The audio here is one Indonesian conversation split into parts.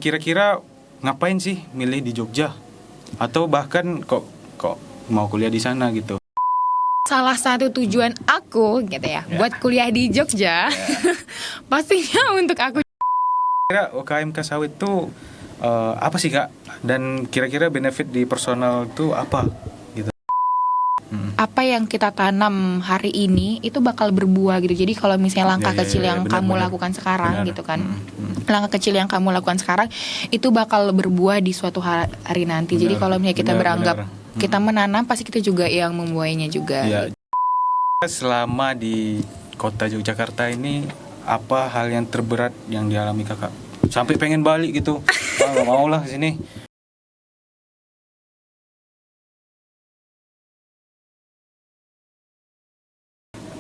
kira-kira ngapain sih milih di Jogja? Atau bahkan kok mau kuliah di sana gitu? Salah satu tujuan aku gitu ya, buat kuliah di Jogja, pastinya untuk aku. Kira UKMK sawit tuh apa sih Kak? Dan kira-kira benefit di personal tuh apa? Gitu. Apa yang kita tanam hari ini itu bakal berbuah gitu. Jadi kalau misalnya langkah kecil yang kamu lakukan sekarang gitu kan, langkah kecil yang kamu lakukan sekarang itu bakal berbuah di suatu hari nanti. Jadi kalau misalnya kita beranggap kita menanam, pasti kita juga yang membuahnya juga. Ya. Selama di kota Yogyakarta ini, apa hal yang terberat yang dialami Kakak? Sampai pengen balik gitu. Nggak mau lah ke sini.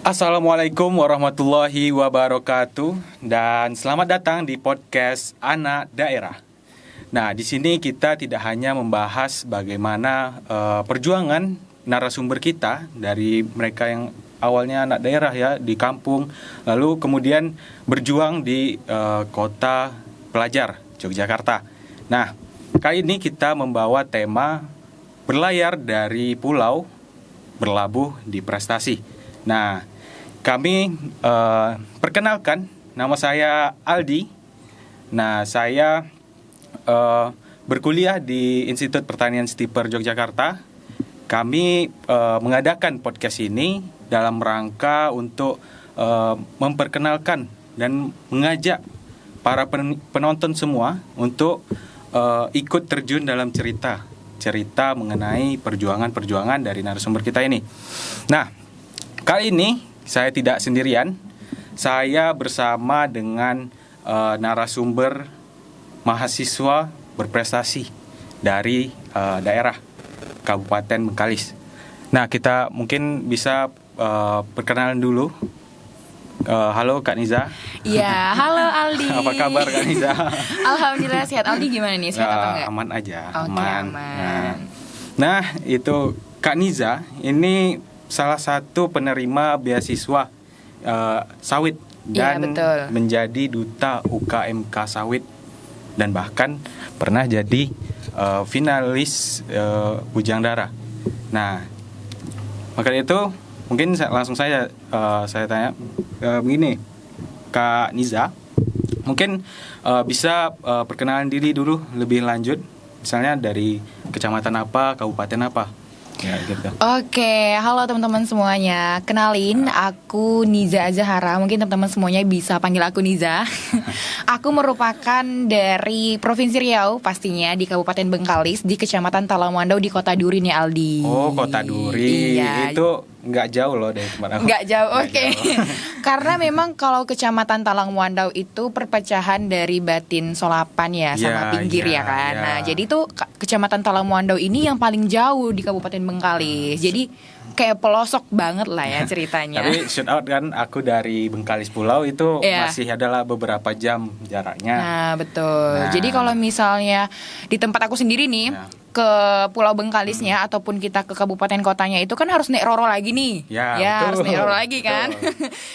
Assalamualaikum warahmatullahi wabarakatuh, dan selamat datang di podcast Anak Daerah. Nah, di sini kita tidak hanya membahas bagaimana perjuangan narasumber kita dari mereka yang awalnya anak daerah ya di kampung, lalu kemudian berjuang di kota pelajar Yogyakarta. Nah, kali ini kita membawa tema berlayar dari pulau berlabuh di prestasi. Nah, kami perkenalkan, nama saya Aldi. Nah, saya berkuliah di Institut Pertanian Stiper Yogyakarta. Kami mengadakan podcast ini dalam rangka untuk memperkenalkan dan mengajak para penonton semua untuk ikut terjun dalam cerita mengenai perjuangan dari narasumber kita ini. Nah, kali ini saya tidak sendirian. Saya bersama dengan narasumber mahasiswa berprestasi dari daerah Kabupaten Bengkalis. Nah, kita mungkin bisa perkenalan dulu. Halo Kak Niza. Iya, halo Aldi. Apa kabar Kak Niza? Alhamdulillah sehat. Aldi gimana nih? Sehat atau enggak? Aman aja. Oke, aman. Nah, itu Kak Niza ini salah satu penerima beasiswa sawit dan menjadi duta UKMK sawit, dan bahkan pernah jadi finalis Bujang Dara. Nah, maka itu mungkin langsung saya tanya begini, Kak Niza, mungkin bisa perkenalan diri dulu lebih lanjut, misalnya dari kecamatan apa, kabupaten apa. Ya, gitu. Oke, halo teman-teman semuanya. Kenalin, aku Niza Azahara. Mungkin teman-teman semuanya bisa panggil aku Niza. Aku merupakan dari Provinsi Riau, pastinya di Kabupaten Bengkalis, di Kecamatan Talangwandau di Kota Duri nih, Aldi. Oh, Kota Duri. Iya. Itu nggak jauh loh dari tempat aku. Nggak jauh, oke. Karena memang kalau Kecamatan Talangwandau itu perpecahan dari Batin Solapan ya, sama Pinggir ya kan. Ya. Nah, jadi tuh Kecamatan Talangwandau ini yang paling jauh di Kabupaten Bengkalis. Jadi kayak pelosok banget lah ya ceritanya. Tapi shout out kan, aku dari Bengkalis Pulau itu masih adalah beberapa jam jaraknya. Nah, betul. Jadi kalau misalnya di tempat aku sendiri nih, ke Pulau Bengkalisnya ataupun kita ke kabupaten kotanya itu kan harus naik roro lagi nih. Ya, harus naik roro lagi kan.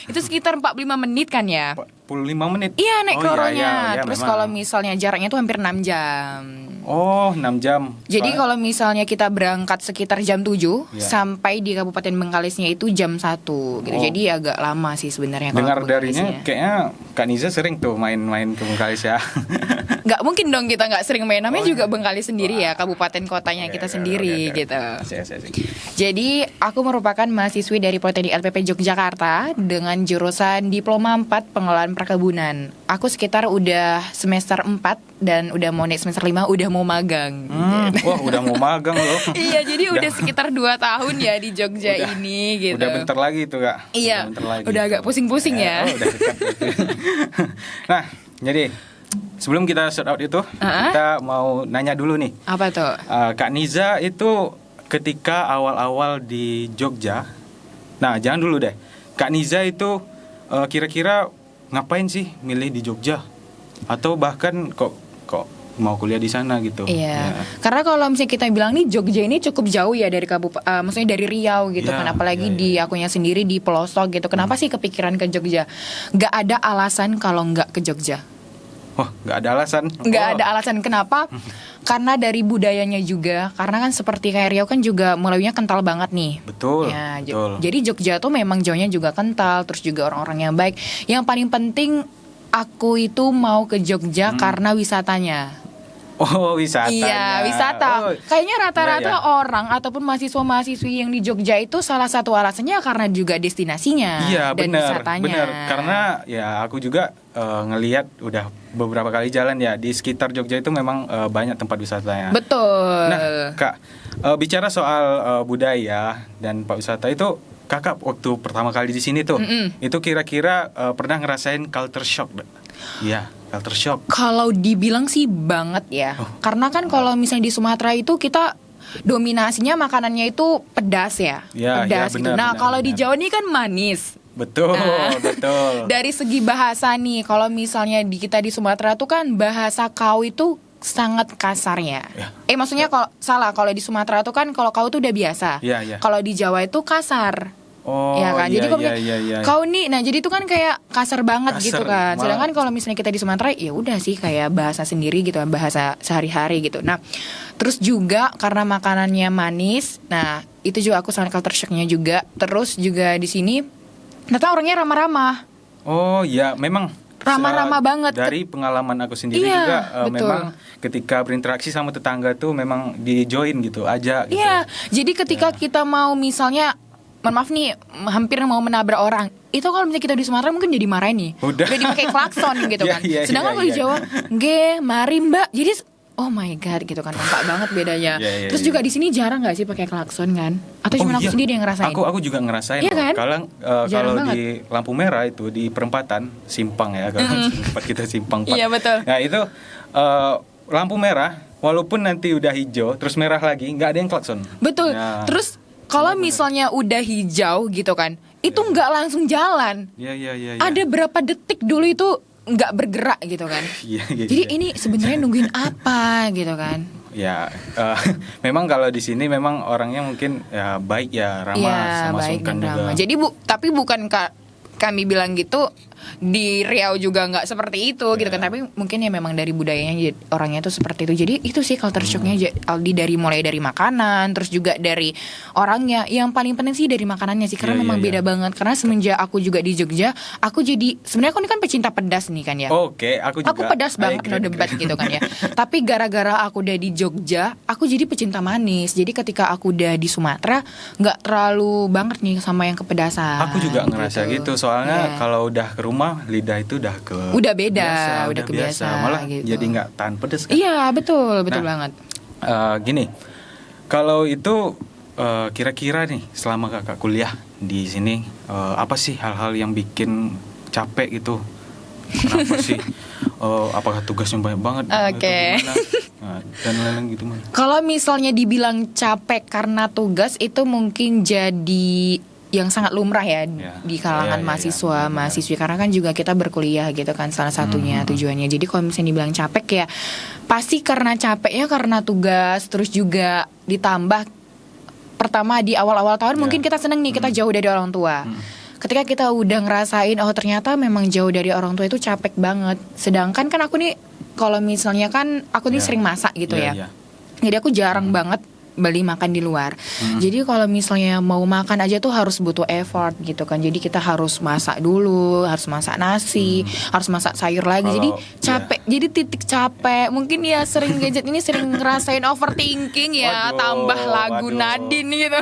Itu sekitar 45 menit kan ya? 45 menit? Iya, naik roronya. Iya, terus memang. kalau misalnya jaraknya itu hampir 6 jam. Oh, 6 jam. Jadi kalau misalnya kita berangkat sekitar jam 7 sampai di Kabupaten Bengkalisnya itu jam 1 gitu. Jadi agak lama sih sebenarnya. Dengar darinya kayaknya Kak Niza sering tuh main-main ke Bengkalis ya. Nggak mungkin dong kita nggak sering main, namanya juga Bengkalis sendiri ya, kabupaten kotanya kita sendiri gitu. Jadi aku merupakan mahasiswi dari Politeknik LPP Yogyakarta dengan jurusan Diploma 4 Pengelolaan Perkebunan. Aku sekitar udah semester 4 dan udah mau naik semester 5, udah mau magang. Wah, udah mau magang loh. Iya, jadi udah sekitar 2 tahun ya di Jogja ini gitu. Udah bentar lagi tuh Kak. Iya, udah agak pusing-pusing ya. Udah dekat. Nah, jadi sebelum kita shout out itu, kita mau nanya dulu nih. Apa tuh? Kak Niza itu ketika awal-awal di Jogja. Nah, jangan dulu deh. Kak Niza itu kira-kira ngapain sih milih di Jogja? Atau bahkan kok mau kuliah di sana gitu? Iya. Karena kalau misalnya kita bilang nih Jogja ini cukup jauh ya dari maksudnya dari Riau gitu kan, apalagi di akunya sendiri di pelosok gitu. Kenapa sih kepikiran ke Jogja? Gak ada alasan kalau nggak ke Jogja. Wah, nggak ada alasan. Nggak ada alasan kenapa? Karena dari budayanya juga. Karena kan seperti kayak Riau kan juga Melayunya kental banget nih. Betul. Ya, Betul. jadi Jogja tuh memang Jawanya juga kental. Terus juga orang-orang yang baik. Yang paling penting aku itu mau ke Jogja karena wisatanya. Oh, wisatanya. Iya, wisata. Oh, Kayaknya rata-rata iya, iya. orang ataupun mahasiswa-mahasiswi yang di Jogja itu salah satu alasannya karena juga destinasinya Iya, dan wisatanya. benar. Karena ya aku juga ngelihat udah beberapa kali jalan ya di sekitar Jogja itu memang banyak tempat wisatanya. Betul. Nah, Kak, bicara soal budaya dan pariwisata itu, Kakak waktu pertama kali di sini tuh, itu kira-kira pernah ngerasain culture shock? Iya, culture shock. Kalau dibilang sih banget ya. Karena kan kalau misalnya di Sumatera itu kita dominasinya makanannya itu pedas ya. Ya, pedas ya, gitu. benar, Nah, benar, kalau di benar. Jawa ini kan manis. Betul, betul. Dari segi bahasa nih, kalau misalnya kita di Sumatera tuh kan bahasa kau itu sangat kasar ya. Maksudnya kalau di Sumatera tuh kan kalau kau tuh udah biasa. Iya, iya. Kalau di Jawa itu kasar. Oh, Ya kan, jadi kalau iya, misalnya, iya. kau nih, nah jadi itu kan kayak kasar banget Kasar, gitu kan. malah. Sedangkan kalau misalnya kita di Sumatera, ya udah sih kayak bahasa sendiri gitu, bahasa sehari-hari gitu. Nah, terus juga karena makanannya manis, nah itu juga aku sangat culture shocknya juga. Terus juga di sini, ternyata orangnya ramah-ramah. Oh ya, memang Ramah-ramah banget. Dari pengalaman aku sendiri Iya, juga betul. memang ketika berinteraksi sama tetangga tuh memang di join gitu aja gitu. Iya, jadi ketika kita mau misalnya, mohon maaf nih, hampir mau menabrak orang, itu kalau misalnya kita di Sumatera mungkin jadi marahin nih, Udah dipakai klakson gitu kan. Iya, iya, Sedangkan iya, kalau di iya. Jawa, "Nggih, mari Mbak." Jadi oh my god gitu kan, nampak banget bedanya. Iya, iya, Terus iya. juga di sini jarang nggak sih pakai klakson kan? Atau cuma aku iya. sendiri yang ngerasain? Aku juga ngerasain. Iya kok. kan? Kalau Jarang banget. di lampu merah itu di perempatan simpang ya, kalau tempat kita simpang 4. Iya, betul. Nah itu lampu merah, walaupun nanti udah hijau terus merah lagi, nggak ada yang klakson. Betul. Nah, Terus kalau misalnya udah hijau gitu kan, itu nggak langsung jalan. Iya. Ada berapa detik dulu itu nggak bergerak gitu kan? Iya, iya, Jadi iya. ini sebenarnya nungguin apa gitu kan? Ya, memang kalau di sini memang orangnya mungkin ya baik ya, ramah Iya, sama baik sungkan dan juga. ramah. Jadi tapi bukan kami bilang gitu di Riau juga nggak seperti itu gitu kan, tapi mungkin ya memang dari budayanya orangnya tuh seperti itu. Jadi itu sih culture shocknya Aldi, dari mulai dari makanan, terus juga dari orangnya. Yang paling penting sih dari makanannya sih, karena Iya, memang iya, beda iya. banget. Karena semenjak aku juga di Jogja, aku jadi sebenarnya aku ini kan pecinta pedas nih kan ya. Oke, aku juga. Aku pedas banget, no debat gitu kan ya. Tapi gara-gara aku udah di Jogja, aku jadi pecinta manis. Jadi ketika aku udah di Sumatera, nggak terlalu banget nih sama yang kepedasan. Aku juga ngerasa gitu, soalnya Iya. kalau udah ke rumah lidah itu Udah beda, biasa, udah kebiasa, malah gitu. jadi nggak tahan pedes kan. Iya, betul Nah, banget. Gini, kalau itu kira-kira nih selama kakak kuliah di sini, apa sih hal-hal yang bikin capek gitu? Kenapa sih? Apakah tugasnya banyak banget? Oke. Atau gimana? Nah, dan lain-lain gitu man. Kalau misalnya dibilang capek karena tugas, itu mungkin jadi yang sangat lumrah ya di kalangan mahasiswa, mahasiswi, karena kan juga kita berkuliah gitu kan, salah satunya tujuannya. Jadi kalau misalnya dibilang capek ya pasti karena capeknya karena tugas, terus juga ditambah pertama di awal-awal tahun mungkin kita seneng nih kita jauh dari orang tua. Ketika kita udah ngerasain oh ternyata memang jauh dari orang tua itu capek banget. Sedangkan kan aku nih kalau misalnya kan aku nih sering masak gitu ya. Jadi aku jarang banget beli makan di luar. Jadi kalau misalnya mau makan aja tuh harus butuh effort gitu kan. Jadi kita harus masak dulu, harus masak nasi, harus masak sayur lagi. Jadi capek. Jadi titik capek. Mungkin ya sering gadget ini sering ngerasain overthinking ya, tambah lagu Nadine gitu.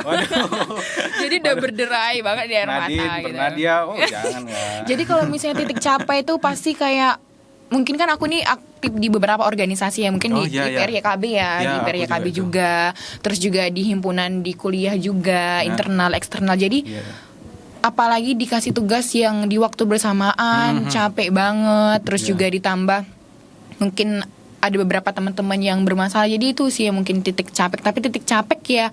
Jadi udah berderai banget di air mata gitu. Nadia, oh jangan ya. Jadi kalau misalnya titik capek itu pasti kayak mungkin kan aku nih aktif di beberapa organisasi ya, mungkin di PRYKB ya, di PRYKB juga, terus juga di himpunan di kuliah juga, internal eksternal. Jadi apalagi dikasih tugas yang di waktu bersamaan, capek banget, terus juga ditambah mungkin ada beberapa teman-teman yang bermasalah. Jadi itu sih yang mungkin titik capek. Tapi titik capek ya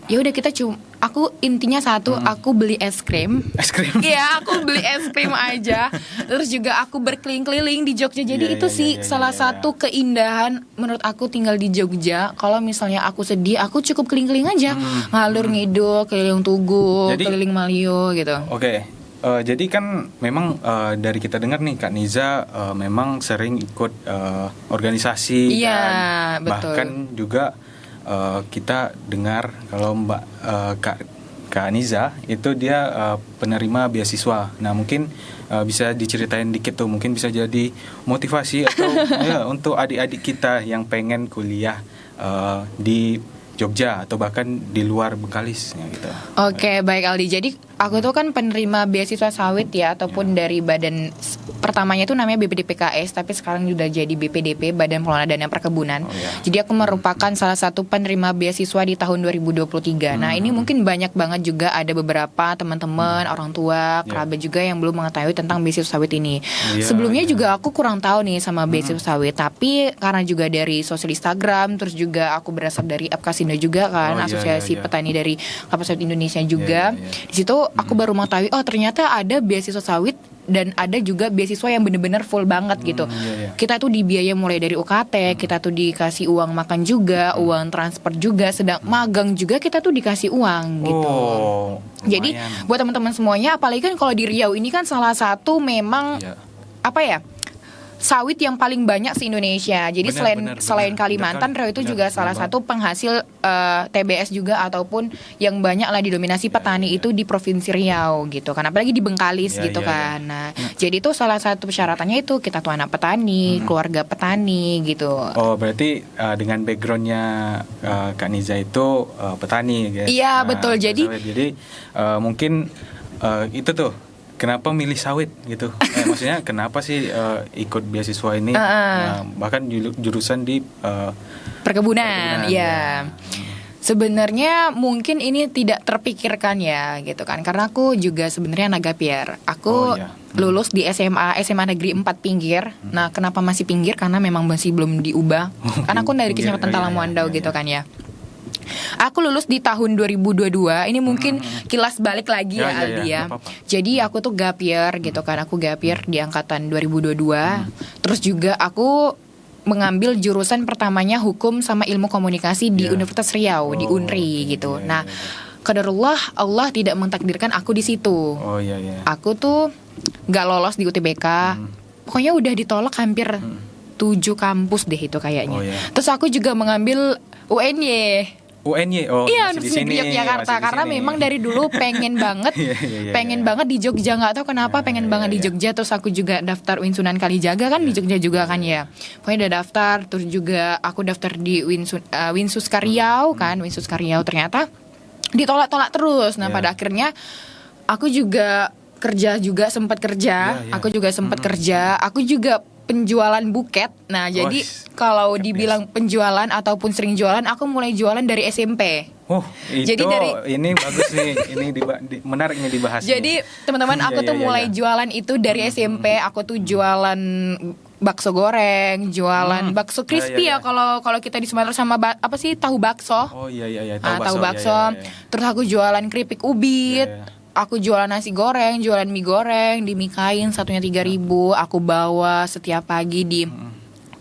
ya udah kita aku intinya satu, aku beli es krim. Es krim. Iya, aku beli es krim aja. Terus juga aku berkeliling-keliling di Jogja. Jadi itu sih salah satu keindahan menurut aku tinggal di Jogja. Kalau misalnya aku sedih, aku cukup keliling-keliling aja. Ngalur ngidul, keliling Tugu, keliling Malio gitu. Oke. Jadi kan memang dari kita dengar nih Kak Niza memang sering ikut organisasi Iya, dan betul. bahkan juga kita dengar kalau Kak Niza itu dia penerima beasiswa. Nah mungkin bisa diceritain dikit tuh, mungkin bisa jadi motivasi atau ya untuk adik-adik kita yang pengen kuliah di Jogja atau bahkan di luar Bengkalis ya gitu. Oke, baik Aldi. Jadi aku tuh kan penerima beasiswa sawit ya, ataupun dari badan pertamanya itu namanya BPDPKS, tapi sekarang sudah jadi BPDP, Badan Pengelola Dana Perkebunan. Jadi aku merupakan salah satu penerima beasiswa di tahun 2023. Nah, ini mungkin banyak banget juga ada beberapa teman-teman, orang tua, kerabat juga yang belum mengetahui tentang beasiswa sawit ini. Sebelumnya juga aku kurang tahu nih sama beasiswa sawit, tapi karena juga dari sosial Instagram, terus juga aku berasal dari Apkasindo juga kan, asosiasi petani dari kelapa sawit Indonesia juga. Di situ aku baru mengetahui ternyata ada beasiswa sawit dan ada juga beasiswa yang bener-bener full banget gitu. Kita tuh dibiaya mulai dari UKT, kita tuh dikasih uang makan juga, uang transport juga, sedang magang juga kita tuh dikasih uang gitu. Jadi buat teman-teman semuanya, apalagi kan kalau di Riau ini kan salah satu memang apa ya? Sawit yang paling banyak se-Indonesia. Jadi selain Kalimantan, Riau itu juga salah satu penghasil TBS juga, ataupun yang banyak lah didominasi petani itu di Provinsi Riau gitu kan. Apalagi di Bengkalis gitu kan. Nah, jadi itu salah satu persyaratannya itu kita tuh anak petani, keluarga petani gitu. Oh, berarti dengan backgroundnya Kak Niza itu petani guys. Iya, betul. Jadi mungkin itu tuh kenapa milih sawit gitu? Maksudnya kenapa sih ikut beasiswa ini? Bahkan jurusan di perkebunan, ya. Sebenarnya mungkin ini tidak terpikirkan ya gitu kan, karena aku juga sebenarnya anak gapir. Aku lulus di SMA Negeri 4 Pinggir. Nah, kenapa masih pinggir? Karena memang masih belum diubah. Karena aku dari Kecamatan Talamuandau gitu kan ya. Aku lulus di tahun 2022. Ini mungkin kilas balik lagi ya Aldi ya. Jadi aku tuh gap year gitu kan. Aku gap year di angkatan 2022. Terus juga aku mengambil jurusan pertamanya hukum sama ilmu komunikasi di Universitas Riau, di UNRI gitu. Nah, qadarullah Allah tidak mentakdirkan aku di situ. Aku tuh gak lolos di UTBK. Pokoknya udah ditolak hampir 7 kampus deh itu kayaknya. Terus aku juga mengambil UNY, iya, Universitas Yogyakarta, karena memang dari dulu pengen banget, pengen banget di Jogja, nggak tahu kenapa pengen banget di Jogja. Terus aku juga daftar Winsunan Kalijaga kan di Jogja juga kan ya. Pokoknya udah daftar, terus juga aku daftar di Winsus Riau kan, Winsus Riau ternyata ditolak-tolak terus. Nah pada akhirnya aku juga sempat kerja, aku juga sempat kerja, aku juga penjualan buket. Nah, jadi kalau dibilang penjualan ataupun sering jualan, aku mulai jualan dari SMP. Jadi ini bagus nih, ini menarik nih dibahas. Jadi teman-teman, aku tuh mulai jualan itu dari SMP. Aku tuh jualan bakso goreng, jualan bakso crispy ya. Kalau kita di Sumatera sama apa sih, tahu bakso? Tahu bakso. Terus aku jualan keripik ubit. Aku jualan nasi goreng, jualan mie goreng, dimikain satunya 3.000. Aku bawa setiap pagi di.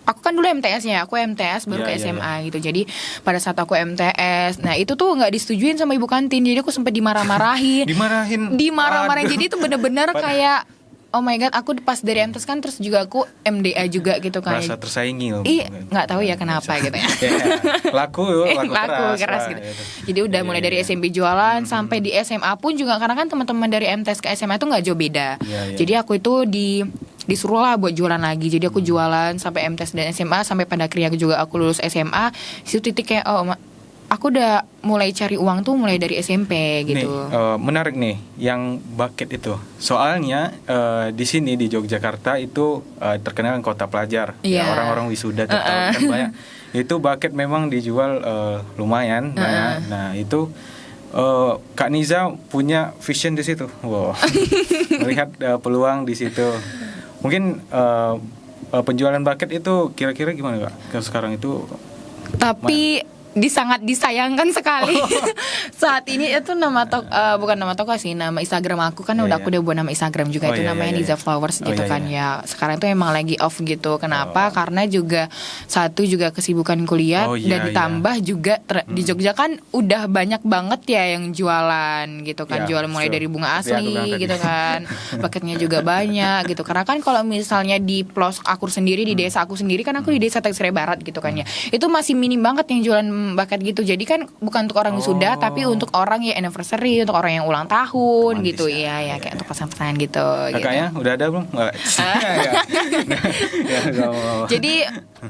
Aku kan dulu MTS-nya, aku MTS baru ke SMA gitu. Jadi pada saat aku MTS, nah itu tuh nggak disetujuin sama ibu kantin. Jadi aku sempat dimarah-marahin. Dimarah-marahin. Jadi itu bener-bener kayak, oh my god, aku pas dari MTS kan, terus juga aku MDA juga gitu kan. Merasa tersaingi loh. Nggak tahu ya kenapa gitu ya. Laku keras gitu. Jadi udah mulai dari SMP jualan sampai di SMA pun juga, karena kan teman-teman dari MTS ke SMA itu nggak jauh beda. Jadi aku itu disuruh lah buat jualan lagi. Jadi aku jualan sampai MTS dan SMA, sampai pada akhirnya aku lulus SMA. Situ titik kayak aku udah mulai cari uang tuh mulai dari SMP gitu. Nih, menarik nih yang bucket itu. Soalnya di sini di Yogyakarta itu terkenal kota pelajar. Ya, orang-orang wisuda kan banyak. Itu bucket memang dijual lumayan banyak. Nah, itu Kak Niza punya vision di situ. Melihat peluang di situ. Mungkin penjualan bucket itu kira-kira gimana Kak? Sekarang itu tapi sangat disayangkan sekali. Saat ini itu bukan nama toko sih, nama Instagram aku kan aku udah buat nama Instagram juga, itu namanya Niza Flowers gitu kan ya. Sekarang tuh emang lagi off gitu. Kenapa? Karena juga satu juga kesibukan kuliah dan ditambah juga di Jogja kan udah banyak banget ya yang jualan gitu kan, jualan mulai dari bunga asli gitu kan. Paketnya juga banyak gitu. Karena kan kalau misalnya di plos aku sendiri di desa aku sendiri kan aku di desa Teksire Barat gitu kan ya. Itu masih minim banget yang jualan bucket gitu. Jadi kan bukan untuk orang wisuda tapi untuk orang ya anniversary, untuk orang yang ulang tahun gitu ya kayak untuk pesan-pesan gitu. Kakaknya udah ada belum? Jadi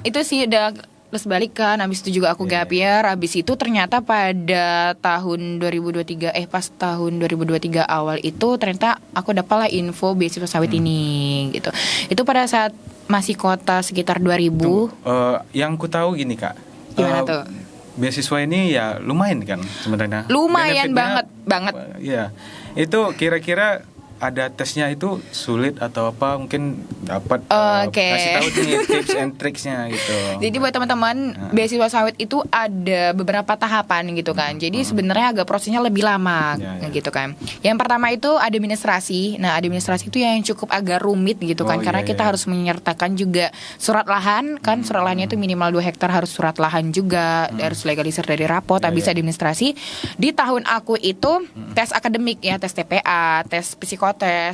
itu sih udah terus balik kan, habis itu juga aku gap year, habis itu ternyata pada tahun 2023 pas tahun 2023 awal itu ternyata aku dapatlah info beasiswa sawit ini gitu. Itu pada saat masih kota sekitar 2000. Yang ku tahu gini Kak. Gimana tuh? Beasiswa ini ya lumayan kan sebenarnya. Lumayan banget. Iya. Itu kira-kira ada tesnya itu sulit atau apa, mungkin dapat kasih tahu nih tips and tricksnya gitu. Jadi buat teman-teman beasiswa sawit itu ada beberapa tahapan gitu kan. Jadi sebenarnya agak prosesnya lebih lama gitu kan. Yang pertama itu administrasi. Nah administrasi itu yang cukup agak rumit gitu kan, karena kita harus menyertakan juga surat lahan kan. Surat lahannya itu minimal 2 hektar, harus surat lahan juga, harus legalisir dari rapot. Habis administrasi. Di tahun aku itu tes akademik ya, tes TPA, tes psikotes,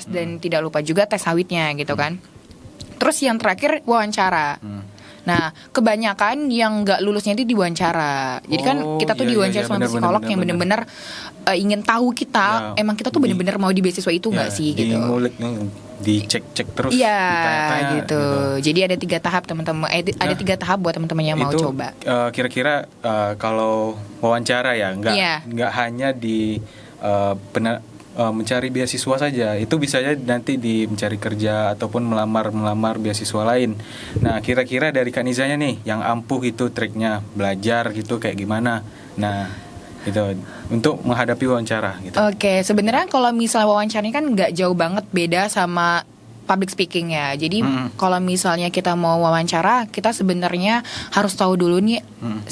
dan tidak lupa juga tes sawitnya gitu kan. Terus yang terakhir wawancara. Nah kebanyakan yang nggak lulusnya itu diwawancara. Jadi kan kita tuh diwawancara sama psikolog yang benar-benar ingin tahu kita emang kita tuh benar-benar mau di beasiswa itu nggak sih gitu. Dicek-cek terus. Iya gitu. Jadi ada 3 tahap teman-teman. Ada 3 tahap buat teman-teman yang mau coba. Kira-kira kalau wawancara ya nggak hanya di mencari beasiswa saja, itu bisa aja nanti di mencari kerja ataupun melamar beasiswa lain. Nah kira-kira dari Kak Nizanya nih yang ampuh itu triknya belajar gitu kayak gimana? Nah gitu untuk menghadapi wawancara gitu. Oke, sebenarnya kalau misalnya wawancara ini kan nggak jauh banget beda sama public speaking ya. Jadi kalau misalnya kita mau wawancara, kita sebenarnya harus tahu dulu nih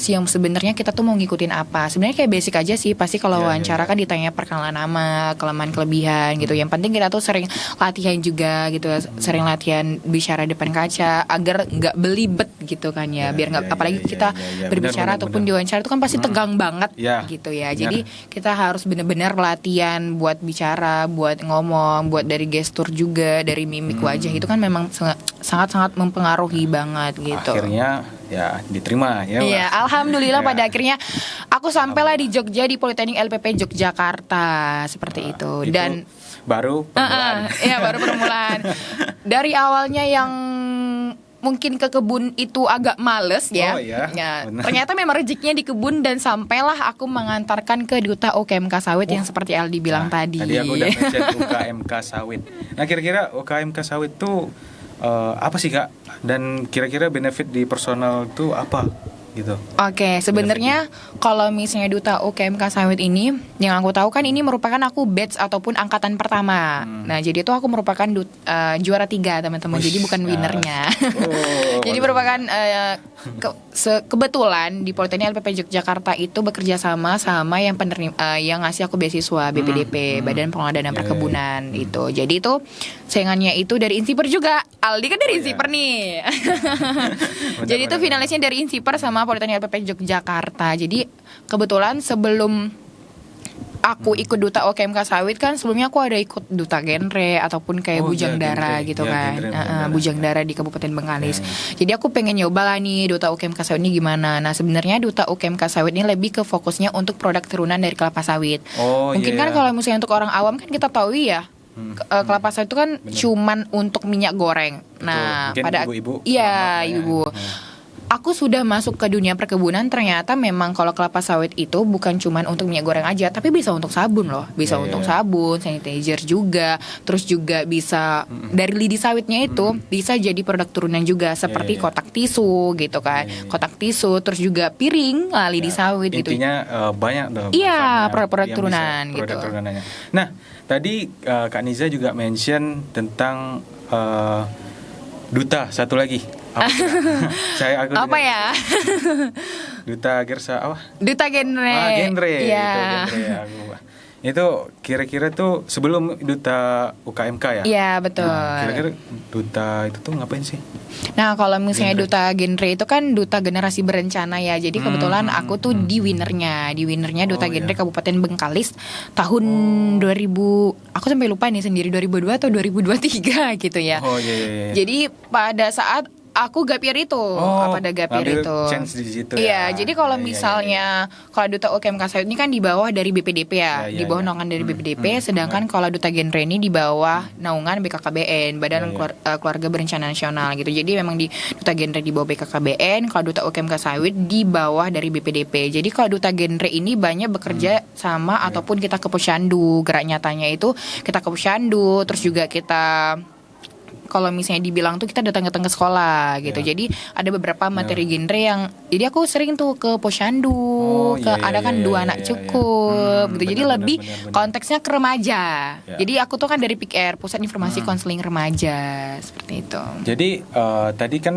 yang sebenarnya kita tuh mau ngikutin apa. Sebenarnya kayak basic aja sih. Pasti kalau wawancara kan ditanya perkenalan nama, kelemahan kelebihan gitu. Yang penting kita tuh sering latihan juga gitu, sering latihan bicara depan kaca agar nggak belibet gitu kan ya. Biar nggak apalagi kita berbicara ataupun diwawancara itu kan pasti tegang banget gitu ya. Jadi kita harus benar-benar latihan buat bicara, buat ngomong, buat dari gestur juga, dari mimik wajah itu kan memang sangat-sangat mempengaruhi banget gitu. Akhirnya ya diterima ya. Iya, alhamdulillah pada akhirnya aku sampailah di Jogja di Politeknik LPP Yogyakarta seperti itu. Dan baru permulaan. Baru permulaan. Dari awalnya yang mungkin ke kebun itu agak males ya. Ternyata memang rezekinya di kebun dan sampailah aku mengantarkan ke Duta UKMK Sawit yang seperti Aldi bilang tadi. Tadi aku udah mention UKMK Sawit. Nah kira-kira UKMK Sawit tuh apa sih Kak? Dan kira-kira benefit di personal tuh apa? Gitu. Oke, sebenarnya kalau misalnya Duta UKMK Sawit ini, yang aku tahu kan ini merupakan aku batch ataupun angkatan pertama. Nah, jadi itu aku merupakan juara 3 teman-teman. Jadi bukan winnernya. Jadi merupakan kebetulan di Politeknik LPP Yogyakarta itu bekerja sama yang yang ngasih aku beasiswa BPDP, Badan Pengelolaan Dana Perkebunan itu. Jadi itu saingannya itu dari Insiper juga. Aldi kan dari Insiper nih. Jadi itu finalisnya dari Insiper sama Politeknik LPP Yogyakarta. Jadi kebetulan sebelum aku ikut Duta UKMK Sawit kan sebelumnya aku ada ikut Duta Genre ataupun kayak Bujang Dara gitu kan. Bujang Dara di Kabupaten Bengkalis. Jadi aku pengen nyoba lah nih Duta UKMK Sawit ini gimana. Nah sebenarnya Duta UKMK Sawit ini lebih ke fokusnya untuk produk turunan dari kelapa sawit. Mungkin kan kalau misalnya untuk orang awam kan kita tahu ya kelapa sawit itu kan cuman untuk minyak goreng. Nah pada ibu-ibu. Iya ibu. Aku sudah masuk ke dunia perkebunan, ternyata memang kalau kelapa sawit itu bukan cuman untuk minyak goreng aja, tapi bisa untuk sabun loh. Bisa untuk sabun, sanitizer juga. Terus juga bisa dari lidi sawitnya itu bisa jadi produk turunan juga, seperti kotak tisu gitu kan. Kotak tisu, terus juga piring lidi sawit gitu. Intinya banyak dong. Iya, produk turunan gitu. Produk turunannya. Nah, tadi Kak Niza juga mention tentang Duta satu lagi. Apa ya? Duta Gersa apa? Duta Genre. Genre. Iya. Itu genre. Itu kira-kira tuh sebelum duta UKMK ya? Iya, betul. Nah, kira-kira duta itu tuh ngapain sih? Nah, kalau misalnya duta genre itu kan duta generasi berencana ya. Jadi kebetulan aku tuh di winernya duta genre Kabupaten Bengkalis tahun 2000. Aku sampai lupa nih sendiri 2002 atau 2023 gitu ya. Oh iya. Jadi pada saat aku gap year itu, pada gap year itu. Chance di situ iya, ya. jadi kalau misalnya kalau duta UKMK Sawit ini kan di bawah dari BPDP ya, di bawah naungan dari BPDP, sedangkan kalau duta genre ini di bawah naungan BKKBN, Badan Keluarga Berencana Nasional gitu. Jadi memang di duta genre di bawah BKKBN, kalau duta UKMK Sawit di bawah dari BPDP. Jadi kalau duta genre ini banyak bekerja sama ataupun kita ke Posyandu, gerak nyatanya itu kita ke Posyandu, terus juga kita kalau misalnya dibilang tuh kita datang ke sekolah gitu. Jadi ada beberapa materi genre yang jadi aku sering tuh ke Posyandu, ada kan dua anak cukup gitu. Jadi lebih konteksnya ke remaja. Jadi aku tuh kan dari PIKR, Pusat Informasi Konseling Remaja, seperti itu. Jadi tadi kan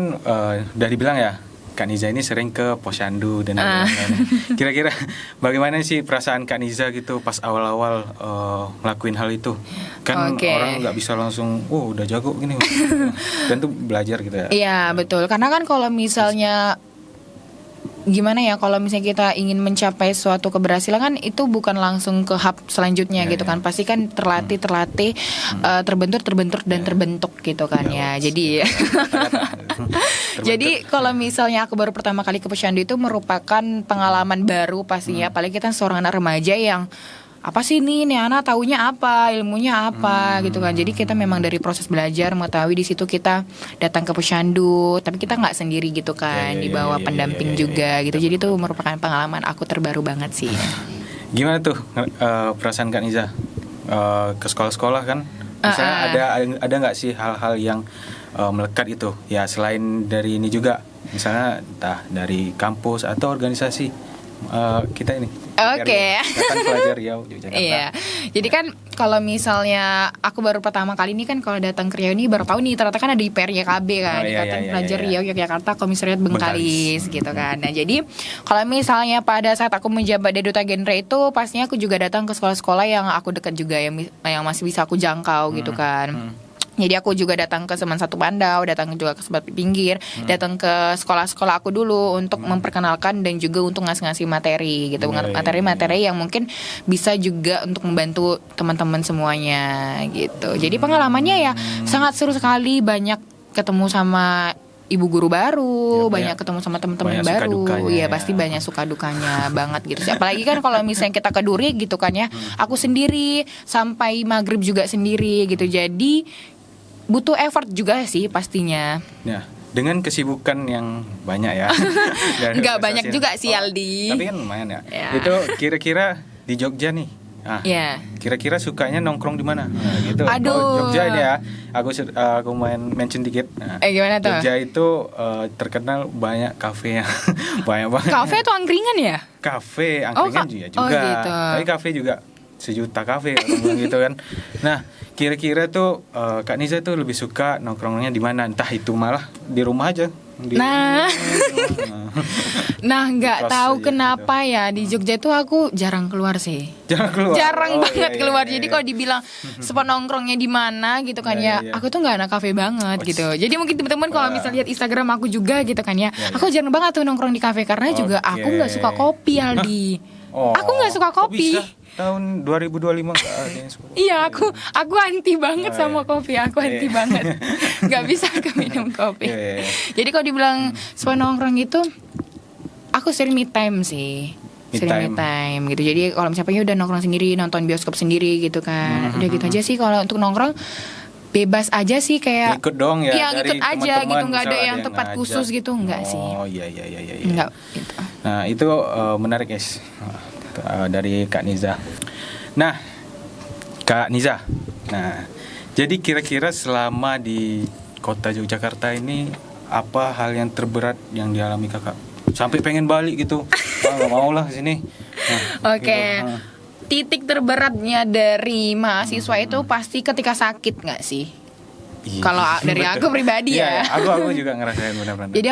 udah dibilang ya, Kak Niza ini sering ke Posyandu dan lain-lain. Kira-kira bagaimana sih perasaan Kak Niza gitu pas awal-awal ngelakuin hal itu? Kan orang nggak bisa langsung, udah jago gini. Dan tuh belajar gitu ya. Iya betul, karena kan kalau misalnya gimana ya, kalau misalnya kita ingin mencapai suatu keberhasilan kan itu bukan langsung ke hub selanjutnya gitu kan, pasti kan terlatih terbentur dan terbentuk gitu kan ya. Jadi jadi kalau misalnya aku baru pertama kali ke Posyandu itu merupakan pengalaman baru pastinya, apalagi kita seorang anak remaja yang apa sih nih anak taunya apa, ilmunya apa gitu kan. Jadi kita memang dari proses belajar mengetahui di situ kita datang ke Posyandu, tapi kita nggak sendiri gitu kan, di bawah pendamping juga gitu. Jadi itu merupakan pengalaman aku terbaru banget sih. Gimana tuh perasaan Kak Niza ke sekolah-sekolah kan? Misalnya ada nggak sih hal-hal yang melekat itu ya, selain dari ini juga, misalnya entah dari kampus atau organisasi kita ini. Oke. Kan pelajar Riau Yogyakarta. Iya. Jadi kan kalau misalnya aku baru pertama kali ini kan kalau datang ke Riau ini baru tahu nih ternyata kan ada IPR YKB kan, Ikatan Pelajar Riau Yogyakarta Komisariat Bengkalis gitu kan. Nah, jadi kalau misalnya pada saat aku menjabat Duta Genre itu pastinya aku juga datang ke sekolah-sekolah yang aku dekat juga, yang masih bisa aku jangkau gitu kan. Jadi aku juga datang ke Semen 1 Pandau, datang juga ke Sebat Pinggir, datang ke sekolah-sekolah aku dulu untuk memperkenalkan dan juga untuk ngasih materi gitu, materi-materi yang mungkin bisa juga untuk membantu teman-teman semuanya gitu. Jadi pengalamannya ya sangat seru sekali, banyak ketemu sama ibu guru baru, banyak ketemu sama teman-teman baru, ya pasti banyak suka dukanya banget gitu. Apalagi kan kalau misalnya kita ke Duri gitu kan ya, aku sendiri sampai maghrib juga sendiri gitu. Jadi butuh effort juga sih pastinya. Ya, dengan kesibukan yang banyak ya. Nggak banyak juga sih Aldi. Tapi kan lumayan ya. Itu kira-kira di Jogja nih. Kira-kira sukanya nongkrong di mana? Nah, gitu. Aduh. Jogja ini ya. Aku main mention dikit. Nah, gimana tuh? Jogja itu terkenal banyak kafe yang banyak banget. Kafe atau angkringan ya? Kafe, angkringan juga. Gitu. Tapi kafe juga sejuta kafe orang bilang gitu kan. Nah, kira-kira tuh Kak Niza tuh lebih suka nongkrongnya di mana? Entah itu malah di rumah aja. Nah nggak tahu kenapa gitu. Ya di Jogja tuh aku jarang keluar sih. Jarang banget keluar. Jadi kalau dibilang spot nongkrongnya di mana gitu kan aku tuh nggak anak kafe banget gitu. Jadi mungkin teman-teman kalau misalnya lihat Instagram aku juga gitu kan aku jarang banget tuh nongkrong di kafe karena juga aku nggak suka kopi Aldi. Aku nggak suka kopi. Tahun 2025 nggak ada yang suka kopi. Iya, aku anti banget sama kopi. Aku anti banget. Nggak bisa aku minum kopi. Jadi kalau dibilang spot nongkrong itu, aku sering me time sih. Me time gitu. Jadi kalau misalnya udah nongkrong sendiri, nonton bioskop sendiri gitu kan. Udah gitu aja sih kalau untuk nongkrong. Bebas aja sih kayak ikut dong ya. Iya, ikut aja gitu, nggak ada yang tempat khusus gitu, enggak sih. Oh iya. Enggak gitu. Nah, itu menarik guys. Dari Kak Niza. Nah, Kak Niza. Nah, jadi kira-kira selama di kota Yogyakarta ini apa hal yang terberat yang dialami kakak? Sampai pengen balik gitu. Nggak mau lah sini. Nah, Oke. Gitu. Titik terberatnya dari mahasiswa itu pasti ketika sakit nggak sih? Kalau dari aku pribadi ya. Aku juga ngerasain benar-benar. Jadi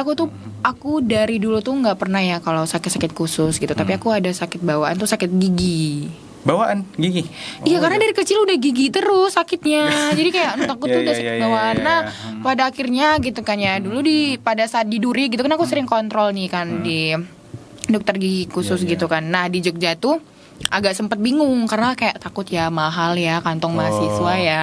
aku dari dulu tuh nggak pernah ya kalau sakit-sakit khusus gitu. Tapi aku ada sakit bawaan tuh, sakit gigi. Bawaan gigi? Iya, karena dari kecil udah gigi terus sakitnya. Jadi kayak aku tuh udah sakit bawaan. Nah, pada akhirnya gitu kan ya. Dulu pada saat di Duri gitu kan aku sering kontrol nih kan di dokter gigi khusus gitu kan. Nah, di Jogja tuh agak sempet bingung karena kayak takut ya mahal ya kantong mahasiswa ya.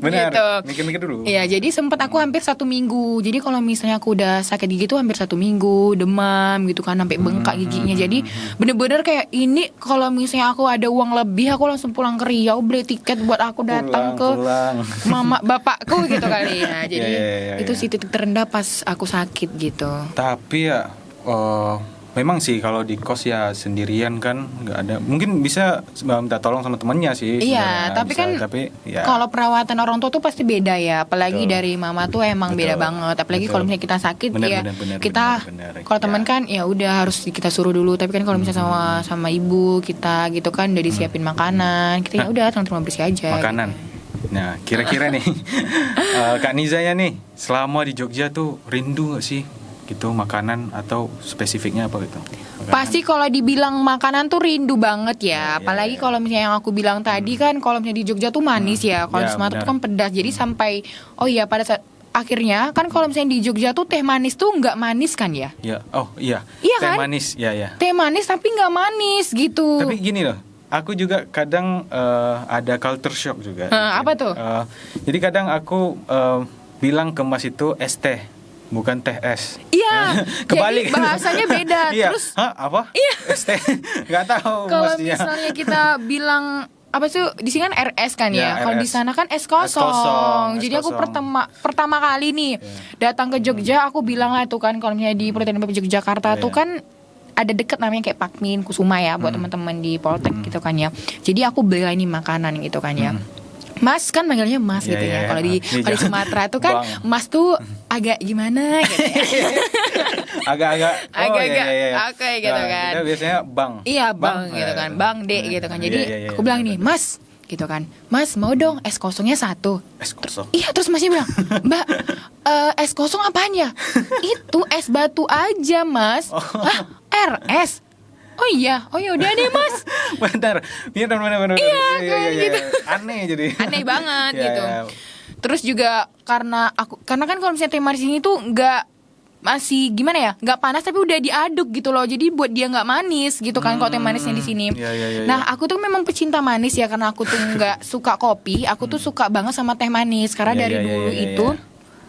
Benar. Gitu. Mikir-mikir dulu. Iya, jadi sempet aku hampir 1 minggu. Jadi kalau misalnya aku udah sakit gigi tuh hampir 1 minggu, demam gitu kan, sampai bengkak giginya. Jadi bener-bener kayak ini kalau misalnya aku ada uang lebih, aku langsung pulang ke Riau beli tiket buat aku datang ke mama bapakku gitu kali. Nah, jadi itu sih titik terendah pas aku sakit gitu. Tapi ya memang sih kalau di kos ya sendirian kan nggak ada, mungkin bisa minta tolong sama temannya sih. Iya, tapi ya. Kalau perawatan orang tua tuh pasti beda ya, apalagi dari mama tuh emang beda banget. Apalagi kalau misalnya kita sakit kita kalau teman kan ya udah harus kita suruh dulu. Tapi kan kalau misalnya sama ibu kita gitu kan udah disiapin makanan, kita ya udah terima bersih aja. Makanan. Gitu. Nah, kira-kira nih Kak Nizanya nih selama di Jogja tuh rindu nggak sih? Gitu makanan atau spesifiknya apa gitu? Makanan. Pasti kalau dibilang makanan tuh rindu banget ya. Apalagi kalau misalnya yang aku bilang tadi kan kalau misalnya di Jogja tuh manis ya. Kalau di Sumatera tuh kan pedas. Jadi sampai pada saat akhirnya kan kalau misalnya di Jogja tuh teh manis tuh nggak manis kan ya? Ya. Oh iya. Iya teh kan? manis ya. Teh manis tapi nggak manis gitu. Tapi gini loh. Aku juga kadang ada culture shock juga. Apa tuh? Jadi kadang aku bilang ke Mas itu es teh, bukan teh es. Iya. Kebalik. Jadi bahasanya beda. Iya. Terus apa? Iya. Es teh. Gak tahu. Kalau maksudnya. misalnya kita bilang apa sih di sini kan RS kan ya. Kalau di sana kan es kosong. Jadi aku pertama kali nih datang ke Jogja, aku bilang lah tuh kan kalau misalnya di Politeknik Yogyakarta tuh kan ada deket namanya kayak Pakmin Kusuma ya buat teman-teman di Poltek gitu kan ya. Jadi aku beli ini makanan gitu kan ya. Mas kan manggilnya Mas gitu ya. Kalau di Sumatera tuh kan Bang. Mas tuh agak gimana gitu ya. agak oke gitu kan. Kita biasanya Bang. Iya, Bang gitu kan. Bang D gitu kan. Jadi aku bilang nih, Mas gitu kan. Mas mau dong es kosongnya 1. Es kosong. Iya, terus Masnya bilang, Mbak, es kosong apaan ya? Itu es batu aja, Mas. Hah? RS? Oh iya udah deh Mas. Benar. Iya kan gitu. Aneh jadi. Aneh banget gitu. Terus juga karena kan kalau misalnya teh manis ini tuh masih gimana ya, nggak panas tapi udah diaduk gitu loh, jadi buat dia nggak manis gitu kan kalau teh manisnya di sini. Nah aku tuh memang pecinta manis ya, karena aku tuh nggak suka kopi, aku tuh suka banget sama teh manis karena dari dulu itu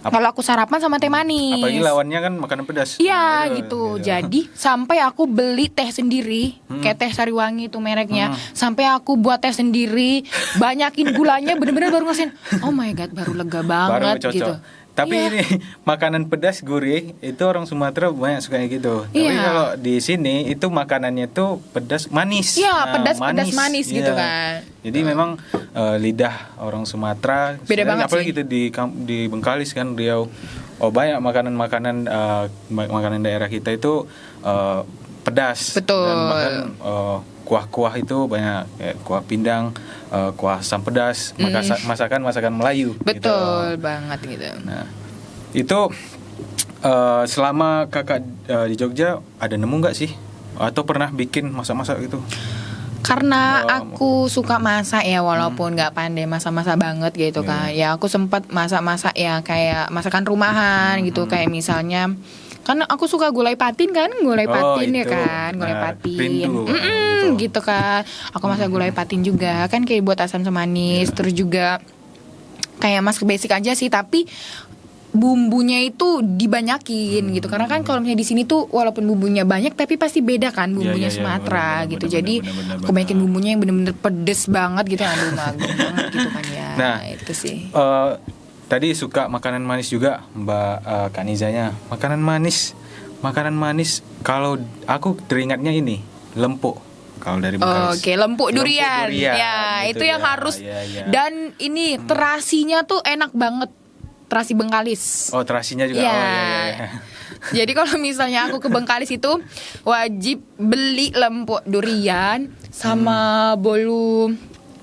kalau aku sarapan sama teh manis. Apalagi lawannya kan makanan pedas. Iya gitu. Jadi sampai aku beli teh sendiri, kayak teh Sariwangi itu mereknya. Sampai aku buat teh sendiri, banyakin gulanya, bener-bener baru ngasihin. Oh my god, baru lega banget gitu. Tapi ini makanan pedas gurih itu orang Sumatera banyak suka gitu. Tapi kalau di sini itu makanannya tuh pedas manis. Iya, pedas manis gitu kan. Jadi memang lidah orang Sumatera beda banget apalagi sih. di Bengkalis kan, Riau. Banyak makanan daerah kita itu pedas. Betul. Dan bahkan kuah-kuah itu banyak, kayak kuah pindang, kuah asam pedas, masakan Melayu. Betul gitu. Banget gitu. Nah, itu selama kakak di Jogja ada nemu nggak sih? Atau pernah bikin masak-masak gitu? Karena aku suka masak ya, walaupun nggak pandai masak-masak banget gitu kan. Ya aku sempat masak-masak ya kayak masakan rumahan gitu, kayak misalnya kan aku suka gulai patin kan, gulai patin ya kan, gulai patin, gitu kan. Aku masak gulai patin juga kan, kayak buat asam manis, terus juga kayak masak basic aja sih, tapi bumbunya itu dibanyakin gitu, karena kan kalau misalnya di sini tuh walaupun bumbunya banyak tapi pasti beda kan bumbunya Sumatera gitu. Jadi aku banyakin bumbunya yang bener-bener pedes banget gitu, aduh mager banget gitu kan ya. Nah itu sih. Tadi suka makanan manis juga Mbak Kak Nizanya. Makanan manis kalau aku teringatnya ini lempuk. Kalau dari Bengkalis. Oke, lempuk durian. Ya, itu yang harus. Dan ini terasinya tuh enak banget. Terasi Bengkalis. Oh, terasinya juga. Ya. Iya. Jadi kalau misalnya aku ke Bengkalis itu wajib beli lempuk durian sama bolu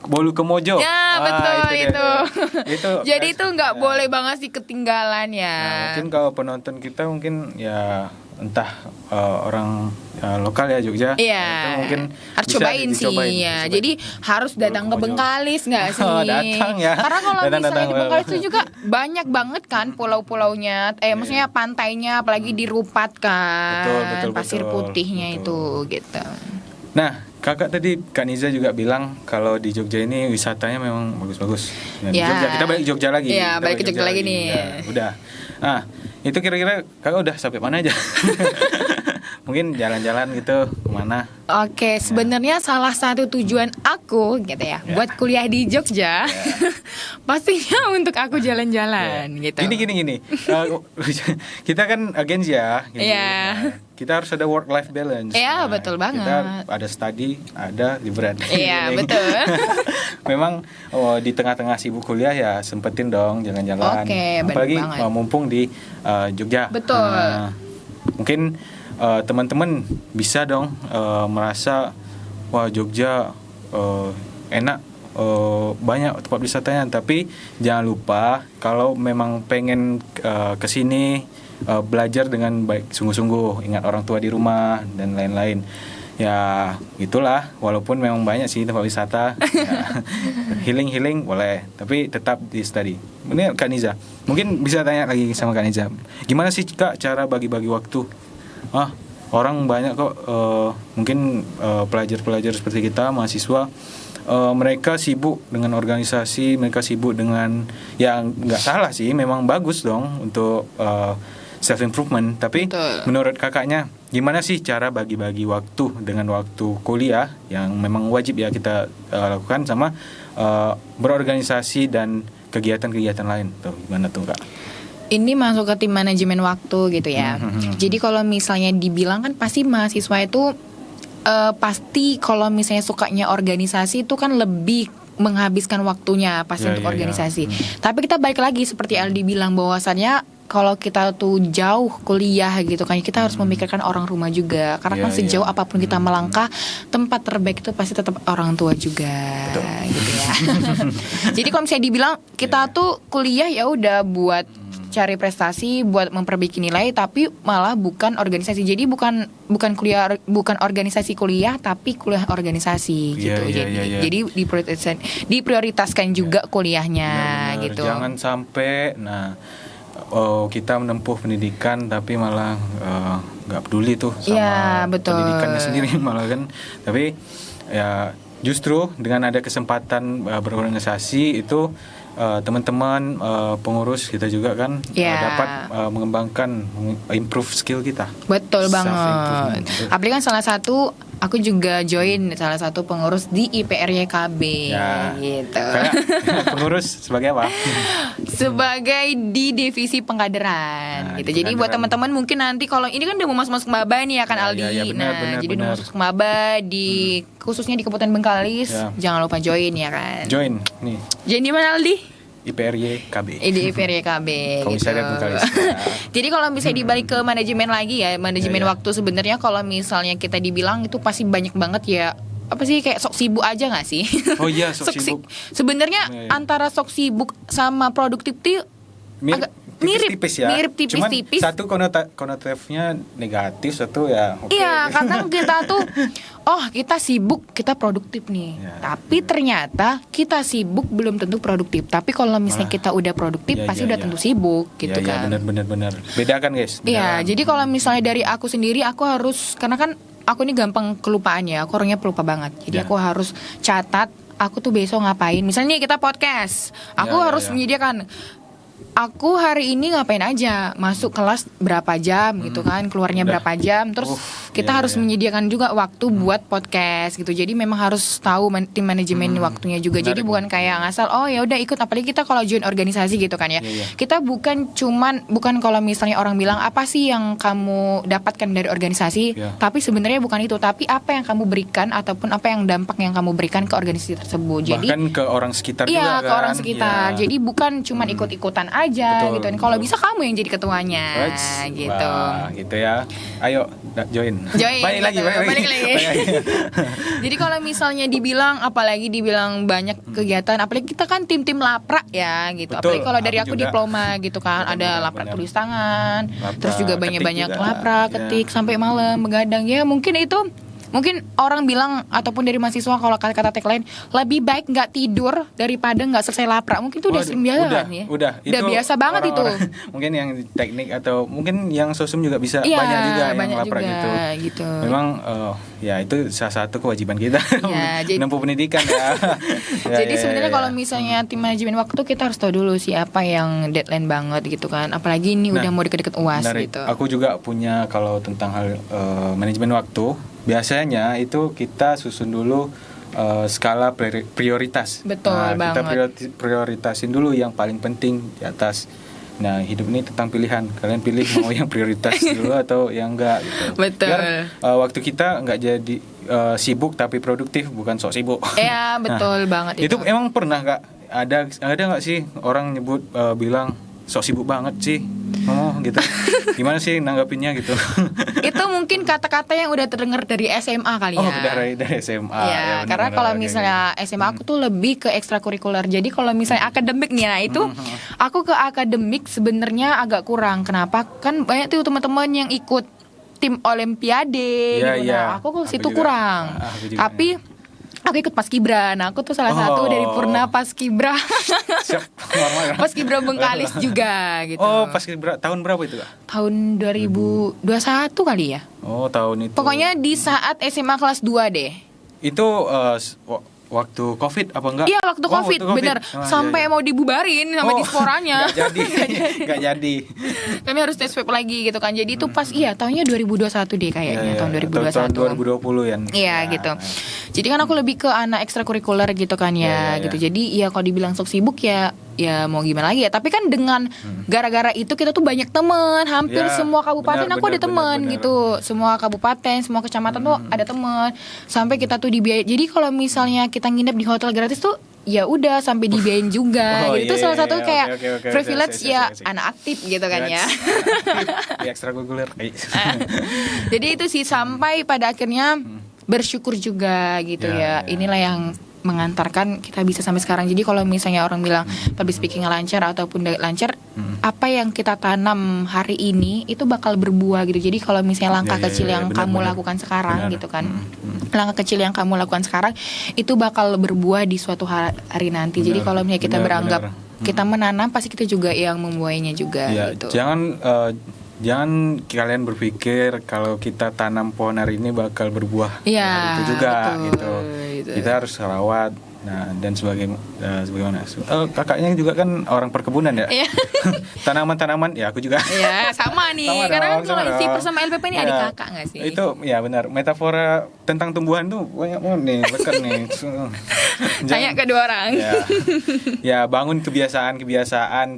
Bolu Kemojo. Ya betul itu. Itu. Jadi itu nggak boleh banget sih ketinggalan ya. Nah, mungkin kalau penonton kita mungkin ya entah orang lokal ya Jogja. Iya. Itu mungkin harus bisa cobain sih ya. Jadi harus datang ke Bengkalis nggak sih? Datang ya. Karena kalau misalnya Datang. di Bengkalis itu juga banyak banget kan pulau-pulaunya. Maksudnya pantainya, apalagi di Rupat kan. Betul, Pasir putihnya betul. itu gitu. Nah, kakak tadi Kak Niza juga bilang kalau di Jogja ini wisatanya memang bagus-bagus. Nah, di Ya. Jogja, kita balik Jogja lagi. Iya, Kita balik ke Jogja lagi nih. Ya, udah. Nah, itu kira-kira kakak udah sampai mana aja? Mungkin jalan-jalan gitu kemana? Oke, sebenarnya salah satu tujuan aku gitu ya, buat kuliah di Jogja, pastinya untuk aku jalan-jalan gitu. Gini. Kita kan agensi ya. Gitu. Iya. Nah, kita harus ada work-life balance. Iya, betul banget. Kita ada study, ada liburan. Iya, betul. Memang di tengah-tengah sibuk kuliah ya sempetin dong jalan-jalan. Oke, benar apalagi banget. mumpung di Jogja. Betul. Mungkin teman-teman bisa dong merasa wah Jogja enak, banyak tempat wisatanya, tapi jangan lupa kalau memang pengen kesini belajar dengan baik, sungguh-sungguh, ingat orang tua di rumah dan lain-lain. Ya itulah, walaupun memang banyak sih tempat wisata, ya, healing boleh, tapi tetap di study. Ini Kak Niza, mungkin bisa tanya lagi sama Kak Niza, gimana sih Kak cara bagi-bagi waktu? Orang banyak kok, mungkin pelajar-pelajar seperti kita, mahasiswa, mereka sibuk dengan organisasi, mereka sibuk dengan, yang nggak salah sih, memang bagus dong untuk self improvement. Tapi Betul. menurut kakaknya, gimana sih cara bagi-bagi waktu dengan waktu kuliah yang memang wajib ya kita lakukan, sama berorganisasi dan kegiatan-kegiatan lain? Tuh gimana tuh Kak? Ini masuk ke tim manajemen waktu gitu ya. Jadi kalau misalnya dibilang kan pasti mahasiswa itu pasti kalau misalnya sukanya organisasi itu kan lebih menghabiskan waktunya pasti Ya, untuk ya, ya. organisasi. Tapi kita balik lagi seperti Aldi bilang bahwasannya kalau kita tuh jauh kuliah gitu kan, kita harus memikirkan orang rumah juga. Karena Ya, kan sejauh ya. apapun kita melangkah, tempat terbaik itu pasti tetap orang tua juga. Betul. Gitu ya. Jadi kalau misalnya dibilang kita tuh kuliah ya udah buat cari prestasi, buat memperbaiki nilai, tapi malah bukan organisasi. Jadi bukan kuliah, bukan organisasi kuliah, tapi kuliah organisasi Iya, gitu. iya. Jadi diprioritaskan juga kuliahnya Benar-benar. gitu. Jangan sampai kita menempuh pendidikan tapi malah nggak peduli tuh sama Iya, betul. pendidikannya sendiri malah kan. Tapi ya justru dengan ada kesempatan berorganisasi itu teman-teman pengurus kita juga kan Iya. dapat mengembangkan, improve skill kita. Betul banget. Self-improvement. Apalagi kan salah satu, aku juga join salah satu pengurus di IPRYKB Ya. gitu. Kayak pengurus sebagai apa? Sebagai di divisi pengkaderan Nah, gitu. di Jadi buat pengkaderan. teman-teman mungkin nanti kalau ini kan udah mau masuk maba nih ya kan Ya, Aldi. ya, benar, Jadi udah benar. masuk maba di khususnya di Kabupaten Bengkalis. Ya. Jangan lupa join ya kan. Join nih Join di mana Aldi? IPRYKB. Di IPRYKB gitu. Komisariat Bengkalis. Ya. Jadi kalau misalnya dibalik ke manajemen lagi ya, manajemen Ya, ya. waktu sebenarnya kalau misalnya kita dibilang itu pasti banyak banget ya. Apa sih kayak sok sibuk aja nggak sih? Oh iya, sok sibuk. Sebenarnya Ya, ya. antara sok sibuk sama produktif tuh agak mirip, tipis-tipis ya. mirip tipis-tipis. Cuman satu konotatifnya negatif, satu ya oke. Iya, kadang kita tuh, kita sibuk, kita produktif nih. Ya. Tapi ternyata kita sibuk belum tentu produktif. Tapi kalau misalnya Malah. kita udah produktif, Ya, pasti ya, udah ya. tentu sibuk gitu Iya, kan. benar. Bedakan guys. Iya, Bedakan. jadi kalau misalnya dari aku sendiri, aku harus, karena kan aku ini gampang kelupaan ya, aku orangnya pelupa banget. Jadi Ya. aku harus catat, aku tuh besok ngapain. Misalnya nih kita podcast, aku Ya, ya, harus ya. menyediakan. Aku hari ini ngapain aja, masuk kelas berapa jam gitu kan, keluarnya Udah. berapa jam, terus kita iya, harus iya. menyediakan juga waktu buat podcast gitu. Jadi memang harus tahu tim manajemen waktunya juga. Menarik, Jadi bukan kayak ngasal, ya udah ikut. Apalagi kita kalau join organisasi gitu kan ya. Iya, iya. Kita bukan kalau misalnya orang bilang apa sih yang kamu dapatkan dari organisasi, Iya. tapi sebenarnya bukan itu, tapi apa yang kamu berikan ataupun apa yang dampak yang kamu berikan ke organisasi tersebut. Jadi bahkan ke orang sekitar juga iya, kan. ke orang sekitar. Ya. Jadi bukan cuman ikut-ikutan aja Betul, gitu. Dan kalau betul. bisa kamu yang jadi ketuanya Wah, gitu. gitu ya. Ayo join. Balik lagi. Jadi kalau misalnya dibilang, apalagi dibilang banyak kegiatan, apalagi kita kan tim laprak ya gitu. Betul, Apalagi kalau dari aku aku juga. diploma gitu kan, ada laprak tulis tangan, terus juga banyak-banyak laprak, ketik sampai malam begadang. Ya mungkin orang bilang ataupun dari mahasiswa kalau kata-kata tagline lebih baik nggak tidur daripada nggak selesai laprak. Mungkin itu udah sering biasa kan ya. Udah biasa banget itu. Mungkin yang teknik atau mungkin yang sosum juga bisa banyak juga yang laprak gitu. Memang ya itu salah satu kewajiban kita menempuh pendidikan ya. Jadi sebenarnya kalau misalnya tim manajemen waktu kita harus tahu dulu siapa yang deadline banget gitu kan. Apalagi ini udah mau deket-deket UAS gitu. Aku juga punya kalau tentang hal manajemen waktu. Biasanya itu kita susun dulu skala prioritas. Betul banget. Kita prioritasin dulu yang paling penting di atas. Nah, hidup ini tentang pilihan. Kalian pilih mau yang prioritas dulu atau yang enggak gitu. Betul. Biar waktu kita enggak jadi sibuk tapi produktif, bukan sok sibuk. Iya, betul banget itu. Itu emang pernah enggak ada enggak sih orang nyebut bilang sok sibuk banget sih gitu. Gimana sih nanggapinnya gitu? Itu mungkin kata-kata yang udah terdengar dari SMA kali ya. Oh, dari SMA. Ya, karena kalau misalnya SMA aku tuh lebih ke ekstrakurikuler. Jadi kalau misalnya akademik nih, nah itu aku ke akademik sebenarnya agak kurang. Kenapa? Kan banyak tuh teman-teman yang ikut tim olimpiade gitu. Nah, aku ke situ kurang. Tapi aku ikut Paskibra. Nah, aku tuh salah satu dari Purna Paskibra. Paskibra Bengkalis juga gitu. Oh, Paskibra tahun berapa itu, Kak? Tahun 2021 kali ya. Oh, tahun itu. Pokoknya di saat SMA kelas 2 deh. Itu waktu Covid apa enggak? Iya, waktu COVID, bener. Sampai mau dibubarin sama disporanya. Gak jadi. Kami harus tes swab lagi gitu kan. Jadi itu pas tahunnya 2021 deh kayaknya, tahun 2021. Tahun 2020 ya. Iya, gitu. Jadi kan aku lebih ke anak ekstrakurikuler gitu kan ya, gitu. Jadi ya kalau dibilang sok sibuk ya mau gimana lagi ya. Tapi kan dengan gara-gara itu kita tuh banyak teman. Hampir semua kabupaten aku ada teman gitu. Semua kabupaten, semua kecamatan tuh ada teman. Sampai kita tuh dibiayai. Jadi kalau misalnya kita nginep di hotel gratis tuh ya udah sampai dibiayain juga. Jadi itu salah satu kayak privilege ya anak aktif gitu kan ya. Ekstrakurikuler. Jadi itu sih sampai pada akhirnya bersyukur juga gitu ya. Inilah yang mengantarkan kita bisa sampai sekarang. Jadi kalau misalnya orang bilang public speaking lancar ataupun lancar, apa yang kita tanam hari ini itu bakal berbuah gitu. Jadi kalau misalnya langkah kecil yang kamu lakukan sekarang gitu kan, langkah kecil yang kamu lakukan sekarang itu bakal berbuah di suatu hari nanti. Jadi kalau misalnya kita beranggap kita menanam, pasti kita juga yang membuahnya juga gitu. Jangan kalian berpikir kalau kita tanam pohon hari ini bakal berbuah. Iya, itu juga betul, gitu. Kita harus rawat. Nah, dan sebagaimana kakaknya juga kan orang perkebunan ya. Tanaman-tanaman ya aku juga. Iya, sama nih. Karena kalau isi bersama LPP ini adik kakak nggak sih? Itu ya benar. Metafora tentang tumbuhan tuh banyak banget nih, lekat nih. Tanya kedua orang. Ya, bangun kebiasaan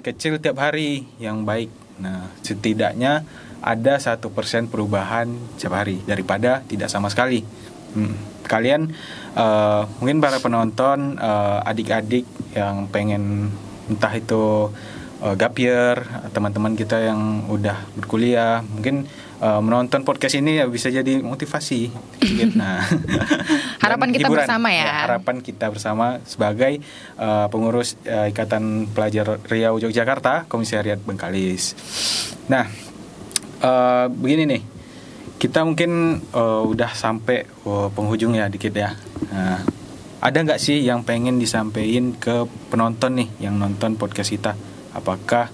kecil tiap hari yang baik. Nah, setidaknya ada 1% perubahan setiap hari daripada tidak sama sekali. Kalian mungkin para penonton, adik-adik yang pengen entah itu gap year, teman-teman kita yang udah berkuliah, mungkin menonton podcast ini ya bisa jadi motivasi. Nah, harapan kita bersama ya. Harapan kita bersama sebagai pengurus Ikatan Pelajar Riau Yogyakarta, Komisariat Bengkalis. Nah, begini nih, kita mungkin udah sampai penghujung ya dikit ya. Nah, ada nggak sih yang pengen disampaikan ke penonton nih yang nonton podcast kita? Apakah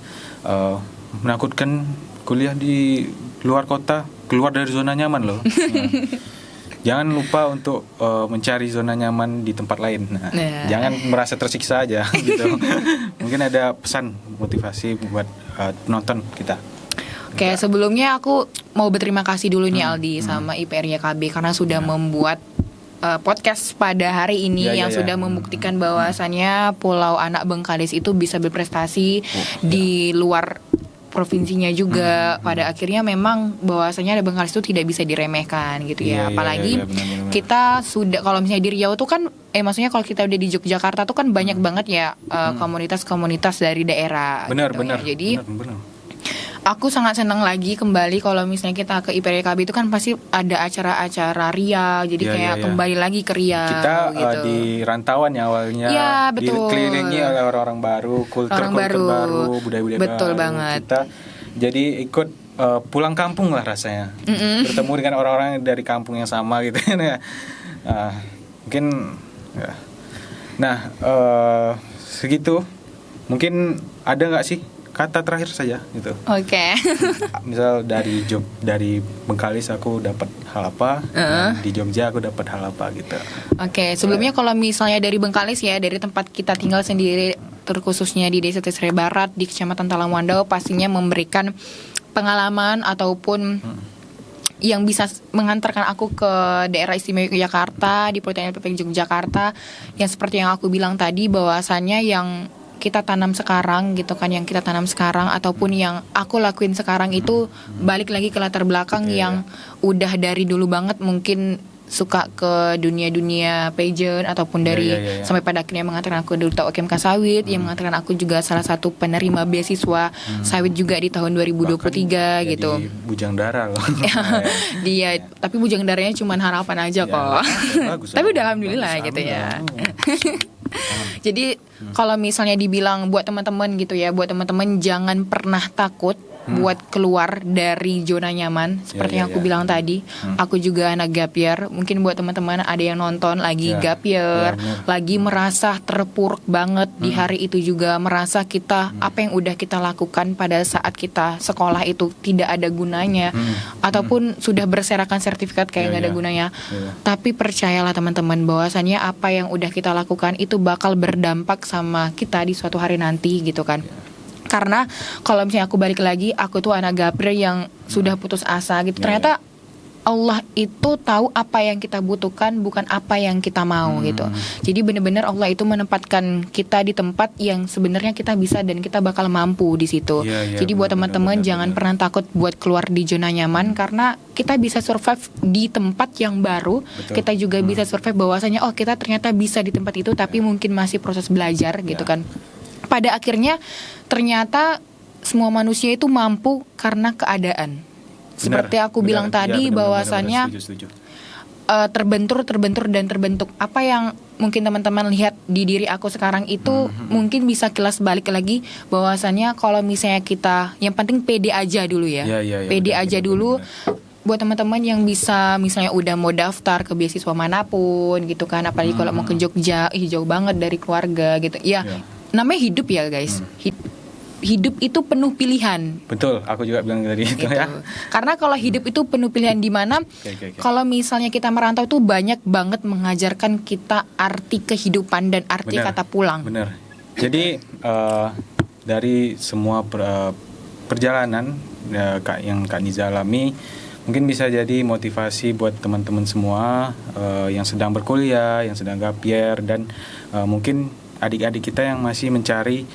menakutkan kuliah di luar kota, keluar dari zona nyaman loh. Jangan lupa untuk mencari zona nyaman di tempat lain. Jangan merasa tersiksa aja gitu. Mungkin ada pesan motivasi buat penonton kita. Oke, sebelumnya aku mau berterima kasih dulu nih Aldi sama IPR YKB karena sudah membuat podcast pada hari ini yang sudah membuktikan bahwasannya Pulau Anak Bengkalis itu bisa berprestasi di luar provinsinya juga. Pada akhirnya memang bahwasanya Bengkalis itu tidak bisa diremehkan gitu ya. Apalagi benar. kita sudah, kalau misalnya di Riau tuh kan maksudnya kalau kita udah di Yogyakarta tuh kan banyak banget ya komunitas-komunitas dari daerah. Benar. Jadi benar. aku sangat senang lagi kembali kalau misalnya kita ke IPRKB itu kan pasti ada acara-acara Riau, jadi kayak kembali lagi ke Riau. Kita gitu. Di rantauan ya awalnya, dikelilingi oleh orang-orang baru, kultur baru, budaya-budaya baru. Betul banget. Kita jadi ikut pulang kampung lah rasanya, bertemu dengan orang-orang dari kampung yang sama gitu ya. Mungkin ya. Nah, segitu. Mungkin ada nggak sih kata terakhir saja gitu? Oke. Misal dari Bengkalis aku dapat hal apa, di Jogja aku dapat hal apa gitu. Oke, sebelumnya kalau misalnya dari Bengkalis ya, dari tempat kita tinggal sendiri, terkhususnya di Desa Tesre Barat di Kecamatan Talamwandau, pastinya memberikan pengalaman ataupun yang bisa mengantarkan aku ke daerah istimewa Yogyakarta, di Politeknik LPP Yogyakarta, yang seperti yang aku bilang tadi, bahwasannya yang kita tanam sekarang gitu kan, yang kita tanam sekarang ataupun yang aku lakuin sekarang itu balik lagi ke latar belakang yang udah dari dulu banget mungkin suka ke dunia-dunia pageant ataupun dari sampai pada akhirnya mengatakan aku Duta UKMK Sawit, yang mengatakan aku juga salah satu penerima beasiswa sawit juga di tahun 2023 bahkan gitu. Bujang dara loh. Dia tapi bujang daranya cuma harapan aja kok. Bagus, tapi udah alhamdulillah gitu ya. Jadi kalau misalnya dibilang buat teman-teman gitu ya, buat teman-teman jangan pernah takut buat keluar dari zona nyaman seperti yang aku bilang tadi. Aku juga anak gap year. Mungkin buat teman-teman ada yang nonton lagi gap year, lagi merasa terpuruk banget di hari itu juga, merasa kita apa yang udah kita lakukan pada saat kita sekolah itu tidak ada gunanya, ataupun sudah berserakan sertifikat kayak nggak ada gunanya. Tapi percayalah teman-teman, bahwasannya apa yang udah kita lakukan itu bakal berdampak sama kita di suatu hari nanti gitu kan. Karena kalau misalnya aku balik lagi, aku tuh anak gapir yang sudah putus asa gitu. Ternyata Allah itu tahu apa yang kita butuhkan, bukan apa yang kita mau gitu. Jadi benar-benar Allah itu menempatkan kita di tempat yang sebenarnya kita bisa dan kita bakal mampu di situ. Jadi buat teman-teman jangan pernah takut buat keluar di zona nyaman, karena kita bisa survive di tempat yang baru. Kita juga bisa survive bahwasanya kita ternyata bisa di tempat itu, tapi mungkin masih proses belajar gitu kan. Pada akhirnya ternyata semua manusia itu mampu karena keadaan. Seperti aku bilang tadi, bahwasannya terbentur dan terbentuk. Apa yang mungkin teman-teman lihat di diri aku sekarang itu mungkin bisa kilas balik lagi, bahwasannya kalau misalnya kita, yang penting pede aja dulu ya. Pede aja dulu. Buat teman-teman yang bisa misalnya udah mau daftar ke beasiswa manapun gitu kan, apalagi kalau mau ke Jogja, jauh banget dari keluarga gitu. Namanya hidup ya guys. Hidup itu penuh pilihan. Betul, aku juga bilang tadi itu ya. Karena kalau hidup itu penuh pilihan, di mana kalau misalnya kita merantau tuh banyak banget mengajarkan kita arti kehidupan dan arti kata pulang. Bener. Jadi dari semua perjalanan yang Kak Niza alami, mungkin bisa jadi motivasi buat teman-teman semua yang sedang berkuliah, yang sedang gap year, dan mungkin adik-adik kita yang masih mencari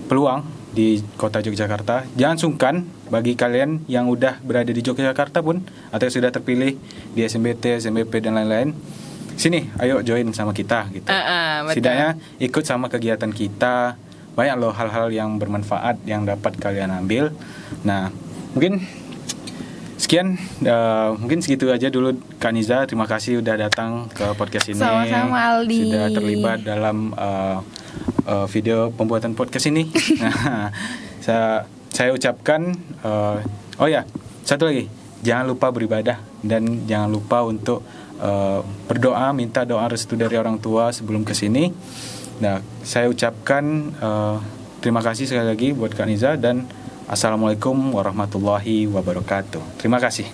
peluang di kota Yogyakarta. Jangan sungkan bagi kalian yang udah berada di Yogyakarta pun, atau yang sudah terpilih di SMBT, SMBP dan lain-lain. Sini, ayo join sama kita gitu. Setidaknya ikut sama kegiatan kita. Banyak loh hal-hal yang bermanfaat yang dapat kalian ambil. Nah, mungkin sekian, mungkin segitu aja dulu Kak Niza. Terima kasih udah datang ke podcast ini. Sama-sama Aldi. Sudah terlibat dalam video pembuatan podcast ini. Nah, saya ucapkan satu lagi, jangan lupa beribadah dan jangan lupa untuk berdoa, minta doa restu dari orang tua sebelum kesini. Nah, saya ucapkan terima kasih sekali lagi buat Kak Niza, dan Assalamualaikum warahmatullahi wabarakatuh. Terima kasih.